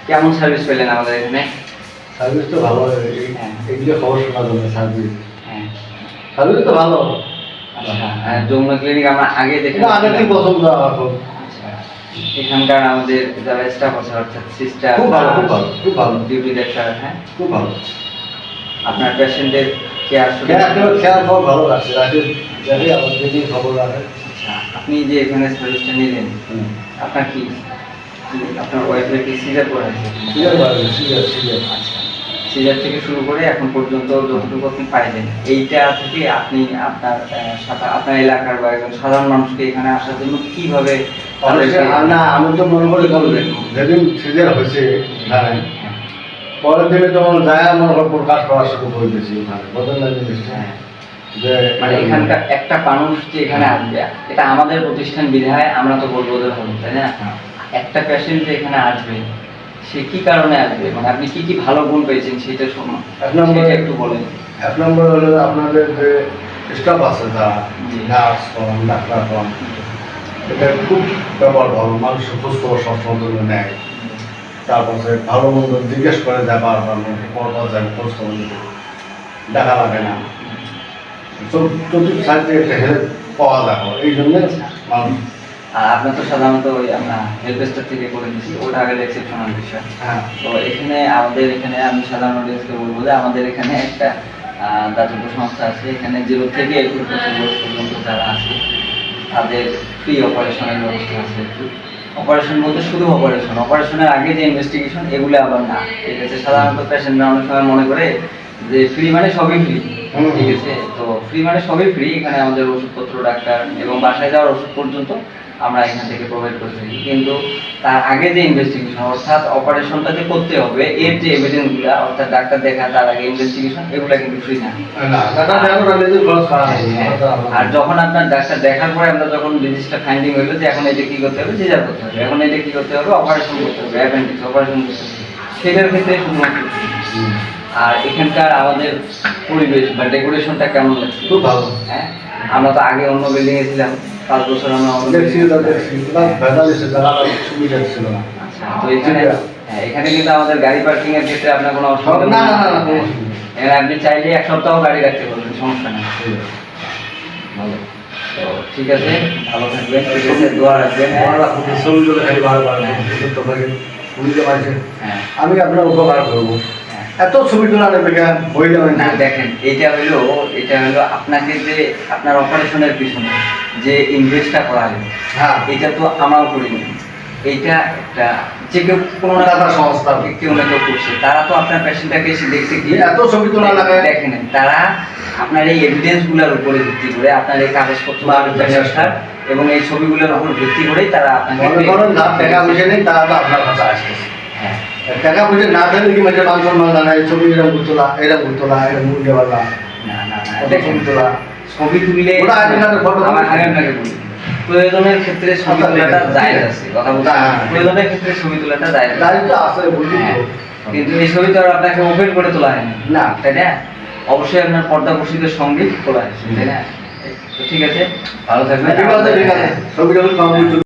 কেমন সার্ভিস পেলেন আমাদের এখানে? সার্ভিস তো ভালো, এগুলো খবর শোনা যাবে। সার্ভিস হ্যাঁ, সার্ভিস তো ভালো। আচ্ছা। আর যমুনা ক্লিনিক আমরা আগে দেখে এটা আগে থেকে পছন্দ এখন। আচ্ছা, এখানকার আমাদের যারা স্টাফ আছে অর্থাৎ সিস্টার খুব ভালো, খুব ভালো, খুব ভালো, ডিউটি দেখতে, হ্যাঁ খুব ভালো। আপনার পেশেন্টের কেয়ার খেয়াল খবর ভালো রাখছে, রাখে যাবে আবার যদি খবর রাখে। আচ্ছা, আপনি যে এখানে সার্ভিসটা নিলেন, আপনার কি আপনার ওয়াইফের কি সিজার করা হয়েছে? আচ্ছা, সিজার থেকে শুরু করে এখন পর্যন্ত যতটুকু আপনি পাইলেন, এইটা থেকে আপনি আপনার সাথে আপনার এলাকার বা একজন সাধারণ মানুষকে এখানে আসার জন্য কিভাবে না, আমি তো মনে করি যেদিন সিজার হয়েছে এখানে, পরের দিনে যখন যায় আমার প্রকাশ করার সাথে করে দিয়েছি ওখানে বদল জিনিসটা। যে মানে এখানকার একটা মানুষ যে এখানে আসবে, এটা আমাদের প্রতিষ্ঠান বিধায় আমরা তো বলবো যে ভালো, তাই না? একটা পেশেন্ট যে এখানে আসবে, সে কি কারণে আসবে, মানে আপনি কি কি ভালো গুণ পেয়েছেন সেটা সেটা একটু বলেন। 1 নম্বর হলো আপনাদের যে স্টাফ আছে, যারা নার্স কম, ডাক্তার কম, এটা খুব ব্যবহার ভালো, মানুষের খোঁজ খবর সবসময় জন্য নেয়। তারপরে ভালো মন্দ জিজ্ঞেস করে যাবার পরপর যায়, খোঁজ খবর নিতে দেখা লাগে না। চতুর্থ সাইডে একটা হেল্প পাওয়া যাবে, এই জন্য মানুষ। আর আপনার তো সাধারণত ওই আমরা হেল্প ডেস্ক থেকে করে দিচ্ছি, ওটা আগে এক্সেপশনাল বিষয়। হ্যাঁ, তো এখানে আমাদের এখানে আমি সাধারণ অডিয়েন্সকে বলবো যে আমাদের এখানে একটা দাতব্য সংস্থা আছে, এখানে 0 থেকে 21 বছর বয়স পর্যন্ত যারা আছে তাদের ফ্রি অপারেশনের ব্যবস্থা আছে। অপারেশন বলতে শুধু অপারেশনের আগে যে ইনভেস্টিগেশন, এগুলো আবার না, ঠিক আছে? সাধারণত পেশেন্টরা অনেক সময় মনে করে যে ফ্রি মানে সবই ফ্রি, ঠিক আছে? তো ফ্রি মানে সবই ফ্রি, এখানে আমাদের ওষুধপত্র, ডাক্তার এবং বাসায় যাওয়ার ওষুধ পর্যন্ত আমরা এখান থেকে প্রোভাইড করে থাকি। কিন্তু তার আগে যে ইনভেস্টিগেশন, অর্থাৎ অপারেশনটা যে করতে হবে এর যে এভিডেন্সগুলো, অর্থাৎ ডাক্তার দেখা, তার আগে ইনভেস্টিগেশন, এগুলো কিন্তু ফ্রি না। আর যখন আপনার ডাক্তার দেখার পরে আমরা যখন রেজিস্টার ফাইন্ডিং হইলো যে এখন এটা কি করতে হবে, সিজার করতে হবে, এখন এটা কি করতে হবে, অপারেশন করতে হবে, অ্যাপেন্ডিক্স অপারেশন করতে হবে, সেটার ক্ষেত্রে শুধুমাত্র free। আর এখানকার আমাদের পরিবেশ বা ডেকোরেশনটা কেমন লাগছে? খুব ভালো। হ্যাঁ, আমরা তো আগে অন্য বিল্ডিং এ ছিলাম, 5 বছর আমরা অন্য সুবিধা ছিল না। আচ্ছা, তো এখানে এখানে কিন্তু আমাদের গাড়ি পার্কিং এর ক্ষেত্রে আপনার কোনো অসুবিধা না, এখানে আপনি চাইলে 1 সপ্তাহ গাড়ি রাখতে পারবেন, সমস্যা নেই। ভালো, তো ঠিক আছে, ভালো থাকবেন, ঠিক আছে, দোয়া রাখবেন। আমি আপনার উপকার করবো, এত ছবি তোলা নেবে কেন বই যাবেন না? দেখেন, এটা হলো আপনাকে যে আপনার অপারেশনের পিছনে যে ইনভেস্টটা করা হলো, হ্যাঁ, এটা তো আমরাও করিনি, এইটা একটা যে কেউ কোনো না টাটা সংস্থা কেউ না কেউ করছে, তারা তো আপনার পেশেন্টটাকে এসে দেখছে কি এত ছবি তোলা লাগে। দেখেন, তারা আপনার এই এভিডেন্সগুলোর উপরে ভিত্তি করে, আপনার এই কাগজপত্র এবং এই ছবিগুলোর উপর ভিত্তি করেই তারা আপনাকে টাকা পয়সা নেই, তারা তো আপনার কাছে আসতেছে। হ্যাঁ, টাকা পয়সা না থাকলে কি মাঝে মান সম্মান জানায়, ছবি এরকম তোলা, এরকম মুরগি বালা, না না না, এত ছবি তোলা, ছবি তুললে ওটা আগে না ফটো আমার আগে আপনাকে বলি, প্রয়োজনের ক্ষেত্রে ছবি তোলাটা জায়েজ আছে, কথা বলতে প্রয়োজনের ক্ষেত্রে ছবি তোলাটা জায়েজ আছে বুঝলি তো। কিন্তু এই ছবি তো আর আপনাকে ওপেন করে তোলা হয়নি না, তাই না? অবশ্যই আপনার পর্দা প্রসিদ্ধের সঙ্গে তোলা হয়েছে, তাই না? তো ঠিক আছে, ভালো থাকবেন। ঠিক আছে, ছবিটা